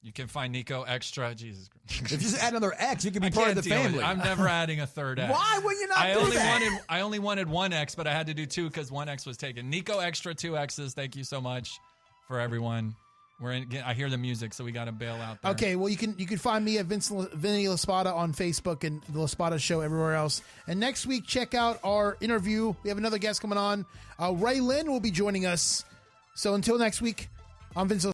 You can find Nico Extra. Jesus Christ. If you just add another X, you can be part of the family. I'm never adding a third X. Why would you not do that? I only wanted 1 X, but I had to do 2 because 1 X was taken. Nico Extra, 2 X's. Thank you so much for everyone. I hear the music, so we got to bail out there. Okay, well, you can find me at Vinny LaSpada on Facebook and the LaSpada Show everywhere else. And next week, check out our interview. We have another guest coming on. Ray Lynn will be joining us. So until next week, I'm Vince LaSpada.